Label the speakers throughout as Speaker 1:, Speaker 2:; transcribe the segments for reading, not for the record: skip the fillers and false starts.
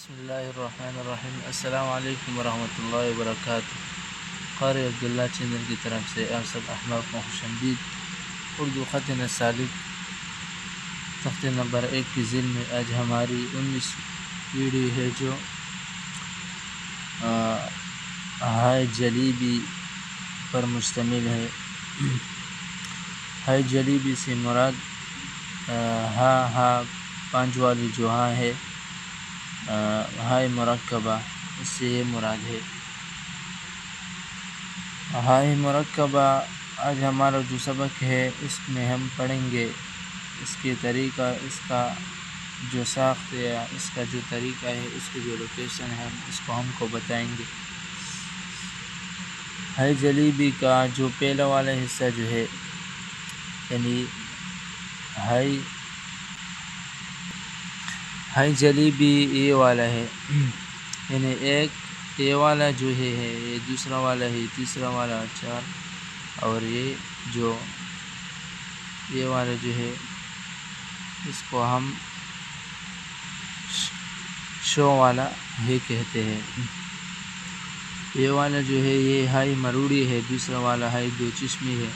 Speaker 1: بسم اللہ الرحمن الرحیم۔ السلام علیکم ورحمۃ اللہ وبرکاتہ۔ قاری عبداللہ چینل کی طرف سے آپ سب احباب کو خوش آمدید۔ اردو خط سالک تخت نمبر 1 کی ذیل میں آج ہماری 19 ویڈیو ہے جو ہائے جلیبی پر مشتمل ہے۔ ہائے جلیبی سے مراد ہا 5 والی جو ہاں ہے، ہائے مرکبہ، اس سے یہ مراد ہے۔ ہائے مرکبہ آج ہمارا جو سبق ہے اس میں ہم پڑھیں گے اس کے طریقہ، اس کا جو ساخت ہے، اس کا جو طریقہ ہے، اس کی جو لوکیشن ہے، اس کو ہم کو بتائیں گے۔ ہائے جلیبی کا جو پہلا والا حصہ جو ہے، یعنی ہائی جلیبی یہ والا ہے، یعنی ایک یہ والا جو ہے یہ دوسرا والا ہے، تیسرا والا 4، اور یہ جو یہ والا جو ہے اس کو ہم شو والا ہے کہتے ہیں۔ یہ والا جو ہے یہ ہائی مروڑی ہے، دوسرا والا ہائی 2 چشمی ہے،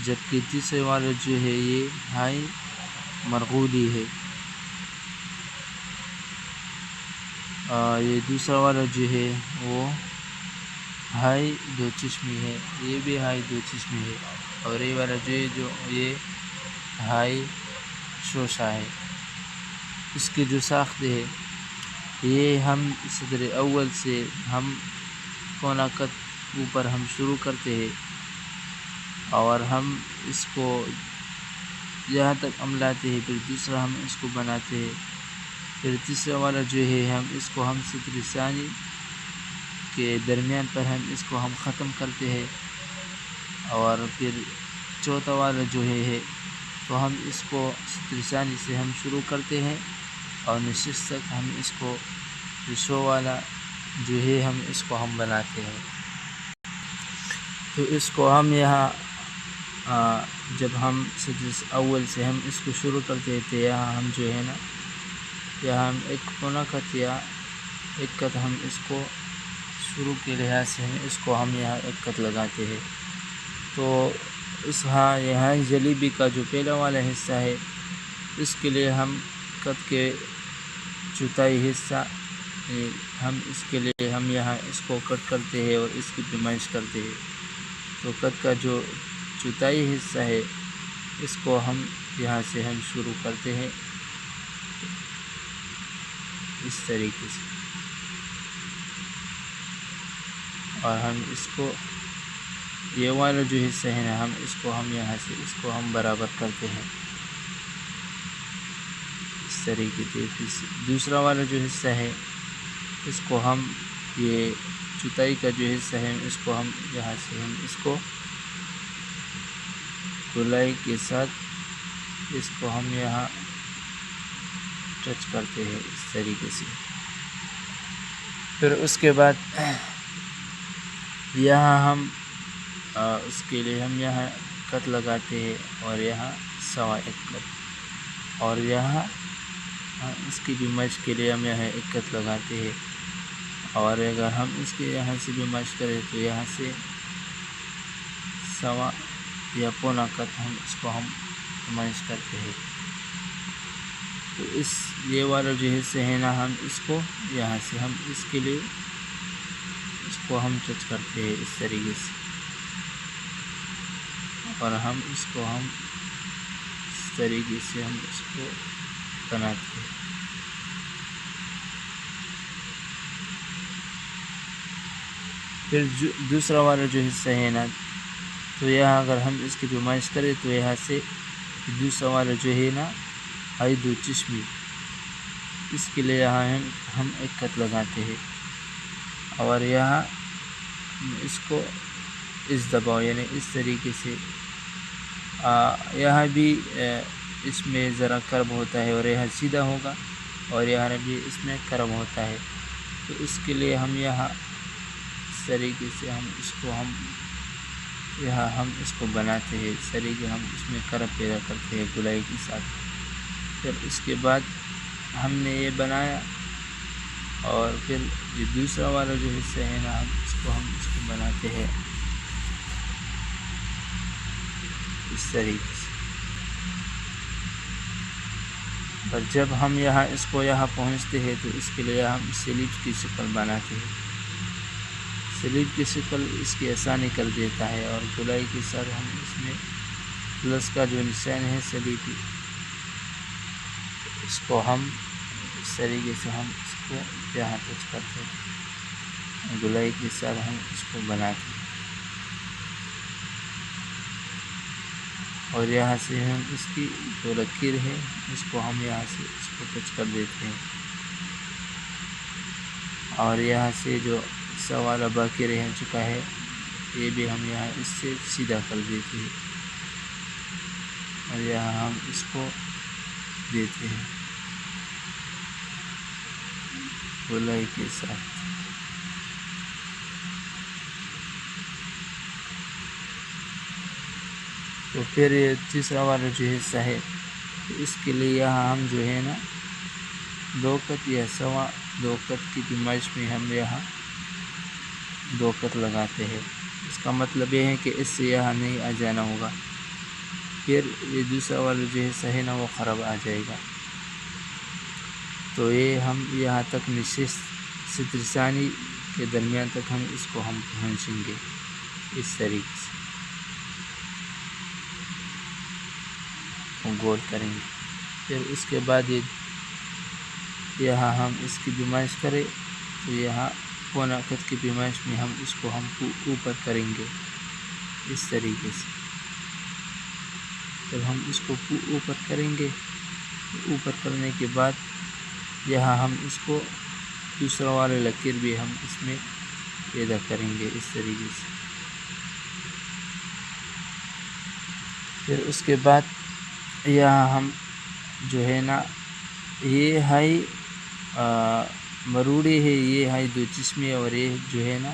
Speaker 1: جبکہ تیسرے والا جو ہے یہ ہائی مرغولی ہے۔ یہ دوسرا والا جو ہے وہ ہائی 2 چشمی ہے، یہ بھی ہائی 2 چشمی ہے، اور یہ والا جو یہ ہائی شوشا ہے۔ اس کی جو ساخت ہے یہ ہم صدر اول سے ہم کونا کت اوپر ہم شروع کرتے ہیں، اور ہم اس کو یہاں تک ہم لاتے ہیں، پھر دوسرا ہم اس کو بناتے ہیں، پھر تیسرا والا جو ہے ہم اس کو ہم صدر ثانی کے درمیان پر ہم اس کو ہم ختم کرتے ہیں، اور پھر چوتھا والا جو ہے تو ہم اس کو صدر ثانی سے ہم شروع کرتے ہیں، اور نصف تک ہم اس کو شو والا جو ہے ہم اس کو ہم بناتے ہیں۔ تو اس کو ہم یہاں جب ہم صدر اول سے ہم اس کو شروع کرتے ہیں تو یہاں ہم جو ہے نا، یہاں ہم ایک کونا کت یا ایک کت ہم اس کو شروع کے لحاظ سے اس کو ہم یہاں ایک کت لگاتے ہیں۔ تو اس یہاں جلیبی کا جو پہلا والا حصہ ہے اس کے لیے ہم کت کے چوتھائی حصہ ہم اس کے لیے ہم یہاں اس کو کٹ کرتے ہیں اور اس کی پیمائش کرتے ہیں۔ تو کت کا جو چوتھائی حصہ ہے اس کو ہم یہاں سے ہم شروع کرتے ہیں اس طریقے سے، اور ہم اس کو یہ والا جو حصہ ہے نا، ہم اس کو ہم یہاں سے اس کو ہم برابر کرتے ہیں اس طریقے سے۔ دوسرا والا جو حصہ ہے اس کو ہم یہ چوتھائی کا جو حصہ ہے اس کو ہم یہاں سے ہم اس کو گولائی کے ساتھ اس کو ہم یہاں ٹچ کرتے ہیں اس طریقے سے۔ پھر اس کے بعد یہاں ہم اس کے لیے ہم یہاں کت لگاتے ہیں، اور یہاں سوا ایک کت، اور یہاں اس کی بھی مشق کے لیے ہم یہاں ایک کت لگاتے ہیں، اور اگر ہم اس کے یہاں سے بھی مشق کریں تو یہاں سے سوا یا پونا کت ہم اس کو ہم مشق کرتے ہیں۔ تو یہ والا جو حصہ ہے نا، ہم اس کو یہاں سے ہم اس کے لیے اس کو ہم ٹچ کرتے ہیں اس طریقے سے، اور ہم اس کو ہم اس طریقے سے ہم اس کو بناتے ہیں۔ پھر دوسرا والا جو حصہ ہے نا، تو یہاں اگر ہم اس کی پیمائش کریں تو یہاں سے دوسرا والا جو ہے نا ہائی 2 چشمی، اس کے لیے یہاں ہم ایک کت لگاتے ہیں، اور یہاں اس کو اس دباؤ یعنی اس طریقے سے یہاں بھی اس میں ذرا کرب ہوتا ہے، اور یہاں سیدھا ہوگا، اور یہاں بھی اس میں کرب ہوتا ہے۔ تو اس کے لیے ہم یہاں اس طریقے سے ہم اس کو ہم یہاں ہم اس کو بناتے ہیں، اس طریقے ہم اس میں کرب پیدا کرتے ہیں گولائی کے ساتھ۔ پھر اس کے بعد ہم نے یہ بنایا اور پھر جو دوسرا والا جو حصہ ہے نا ہم اس کو بناتے ہیں اس طریقے سے. اور جب ہم یہاں پہنچتے ہیں تو اس کے لیے ہم سلیب کی شکل بناتے ہیں. سلیب کی شکل اس کی آسانی کر دیتا ہے، اور گولائی کے ساتھ ہم اس میں پلس کا جو نشان ہے سلیب کی، اس کو ہم اس طریقے سے ہم اس کو یہاں ٹچ کرتے ہیں، گولائی کے ساتھ ہم اس کو بناتے ہیں. اور یہاں سے ہم اس کی جو لکیر ہے اس کو ہم یہاں سے اس کو ٹچ کر دیتے ہیں، اور یہاں سے جو حصہ والا باقی رہ چکا ہے یہ بھی ہم یہاں اس سے سیدھا کر دیتے ہیں، اور یہاں ہم اس کو دیتے ہیں گولائی کے ساتھ. تو پھر یہ تیسرا والا جو حصہ ہے تو اس کے لیے یہاں ہم جو ہے نا 2 قط یا سوا 2 قط کی پیمائش میں ہم یہاں 2 قط لگاتے ہیں. اس کا مطلب یہ ہے کہ اس سے یہاں نہیں آ جانا ہوگا، پھر یہ دوسرا والا جو حصہ ہے نا وہ خراب آ جائے گا. تو یہ ہم یہاں تک ستر ثانی کے درمیان تک ہم اس کو ہم پہنچیں گے اس طریقے سے گول کریں گے. پھر اس کے بعد یہاں ہم اس کی پیمائش کریں تو یہاں پونا قط کی پیمائش میں ہم اس کو ہم اوپر کریں گے اس طریقے سے. جب ہم اس کو اوپر کریں گے، اوپر کرنے کے بعد یہاں ہم اس کو دوسرا والا لکیر بھی ہم اس میں پیدا کریں گے اس طریقے سے. پھر اس کے بعد یہاں ہم جو ہے نا یہ ہائی مروڑی ہے، یہ ہائی 2 چشمی، اور یہ جو ہے نا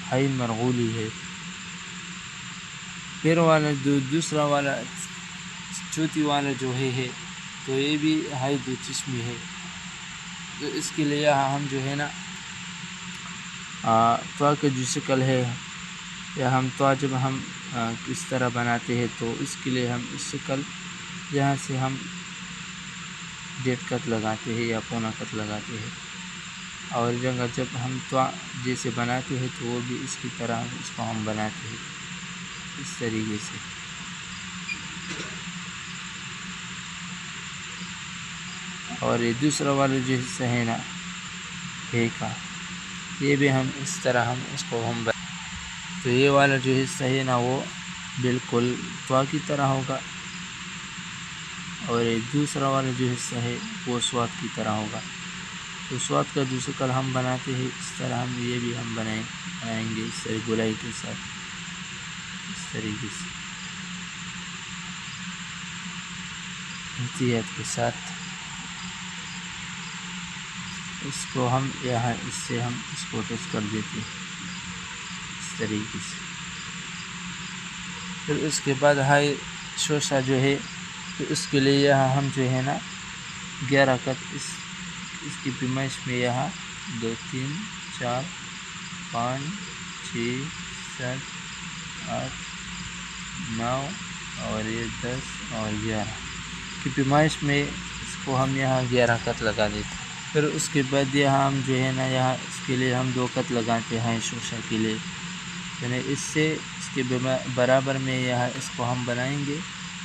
Speaker 1: ہائی مرغولی ہے. پھر والا دوسرا والا چوتھی والا جو ہے تو یہ بھی ہائی 2 چشمی ہے. تو اس کے لیے ہم جو ہے نا طوا کا جو شکل ہے یا ہم طوا جب ہم کس طرح بناتے ہیں تو اس کے لیے ہم اس شکل یہاں سے ہم 1.5 قط لگاتے ہیں یا پونا قط لگاتے ہیں. اور جب ہم طوا جیسے بناتے ہیں تو وہ بھی اس کی طرح اس کو ہم بناتے ہیں اس طریقے سے. اور یہ دوسرا والا جو حصہ ہے نا کا یہ بھی ہم اس طرح ہم اس کو ہم تو یہ والا جو حصہ ہے نا وہ بالکل طوا کی طرح ہوگا، اور یہ دوسرا والا جو حصہ ہے وہ سوات کی طرح ہوگا. تو سوات کا جو شکل ہم بناتے ہیں اس طرح ہم یہ بھی ہم بنائیں گے اس طرح گولائی کے ساتھ اس طریقے سے احتیاط کے ساتھ. اس کو ہم یہاں اس سے ہم اس کو ٹچ کر دیتے ہیں اس طریقے سے. پھر اس کے بعد ہائی شوشہ جو ہے تو اس کے لیے یہاں ہم جو ہے نا 11 قط اس کی پیمائش میں یہاں 2 3 4 5 6 7 8 9 اور یہ 10 اور 11 کی پیمائش میں اس کو ہم یہاں 11 قط لگا دیتے ہیں. پھر اس کے بعد یہاں ہم جو ہے نا یہاں اس کے لیے ہم 2 قط لگاتے ہیں شوشہ کے لیے، یعنی اس سے اس کے برابر میں یہاں اس کو ہم بنائیں گے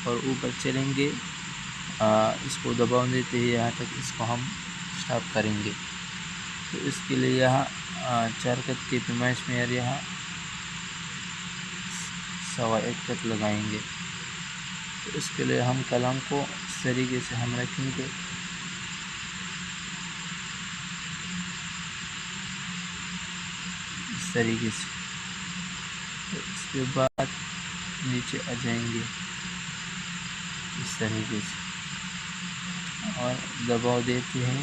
Speaker 1: اور اوپر چلیں گے، اس کو دباؤ دیتے ہیں یہاں تک اس کو ہم اسٹاپ کریں گے. تو اس کے لیے یہاں 4 قط کی پیمائش میں یہاں 1.25 قط لگائیں گے. تو اس کے لیے ہم قلم کو اس طریقے سے ہم رکھیں گے اس طریقے سے. اس کے بعد نیچے آ جائیں گے اس طریقے سے اور دباؤ دیتے ہیں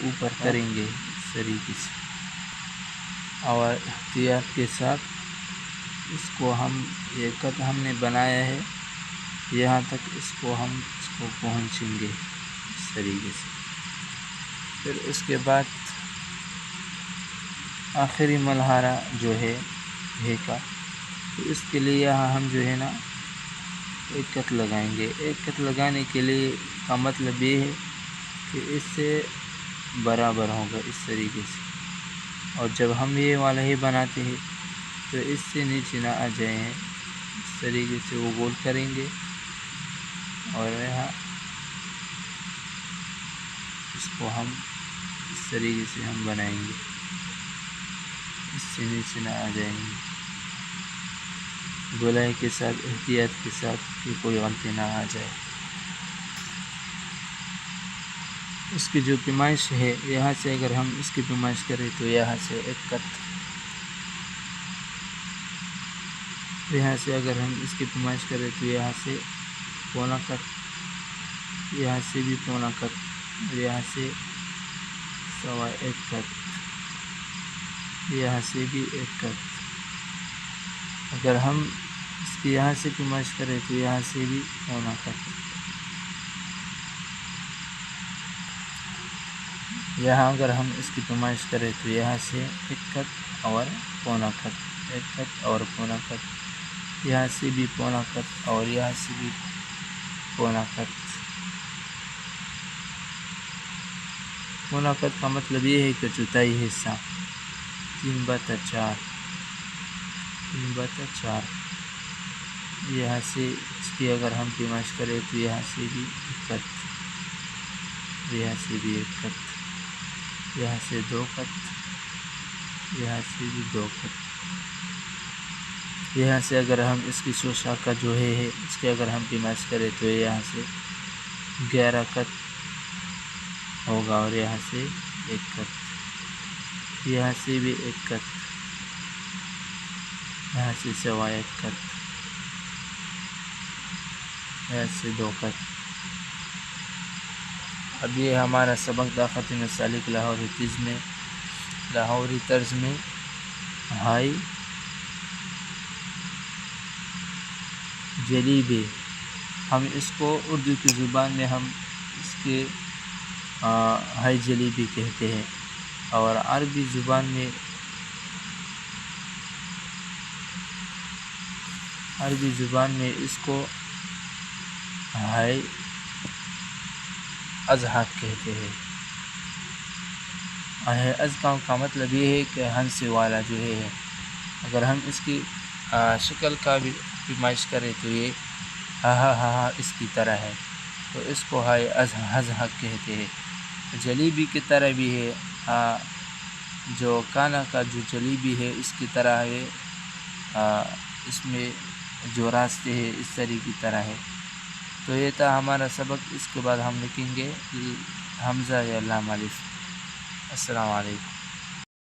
Speaker 1: اوپر کریں گے اس طریقے سے، اور احتیاط کے ساتھ اس کو ہم یہ قط ہم نے بنایا ہے یہاں تک اس کو ہم اس کو پہنچیں گے اس طریقے سے. پھر اس کے بعد آخری ملحرہ جو ہے ہے کا، تو اس کے لیے یہاں ہم جو ہے نا ایک کت لگائیں گے۔ ایک کت لگانے کے لیے کا مطلب یہ ہے کہ اس سے برابر ہوگا اس طریقے سے، اور جب ہم یہ والا ہی بناتے ہیں تو اس سے نیچے نہ آ جائیں، اس طریقے سے وہ گول کریں گے، اور یہاں اس کو ہم اس طریقے سے ہم بنائیں گے، اس سے نیچے نہ آ جائیں گے، گولائی کے ساتھ، احتیاط کے ساتھ کہ کوئی غلطی نہ آ جائے۔ اس کی جو پیمائش ہے، یہاں سے اگر ہم اس کی پیمائش کریں تو یہاں سے ایک کت، یہاں سے اگر ہم اس کی پیمائش کریں تو یہاں سے پونا کت، یہاں سے بھی پونا کت، اور یہاں سے سوا ایک کت، یہاں سے بھی ایک کت۔ اگر ہم اس کی یہاں سے پیمائش کریں تو یہاں سے بھی پونا کت، یہاں اگر ہم اس کی پیمائش کریں تو یہاں سے ایک کت اور پونا کت، ایک کت اور پونا کت، یہاں سے بھی پونا کت، اور یہاں سے بھی پونا کت۔ پونا کت کا مطلب یہ ہے کہ چوتھائی حصہ 3/4، 3/4۔ یہاں سے اس کی اگر ہم پیمائش کریں تو یہاں سے بھی ایک کت، یہاں سے بھی ایک کت، یہاں سے 2 کت، یہاں سے بھی 2 کت۔ یہاں سے اگر ہم اس کی شوشا کا جو ہے اس کے اگر ہم پیمائش کریں تو یہاں سے 11 کت ہوگا، اور یہاں سے 1 کت، یہاں سے بھی 1 کت، یہاں سے سوا 1 کت، یہاں سے 2 کت۔ اب یہ ہمارا سبق طاقت مسالک لاہوری طرز میں ہائی جلیبی، ہم اس کو اردو کی زبان میں ہم اس کے ہائی جلیبی کہتے ہیں، اور عربی زبان میں اس کو ہائی ازحاق کہتے ہیں۔ ازحاق کا مطلب یہ ہے کہ ہنسے والا جو ہے، اگر ہم اس کی شکل کا بھی پیمائش کریں تو یہ ہا اس کی طرح ہے، تو اس کو ہائی ازحاق کہتے ہیں۔ جلیبی کی طرح بھی ہے، جو کانا کا جو جلیبی ہے اس کی طرح ہے، اس میں جو راستے ہیں اس طرح کی طرح ہے۔ تو یہ تھا ہمارا سبق، اس کے بعد ہم لکھیں گے حمزہ یا لام الف۔ السلام علیکم۔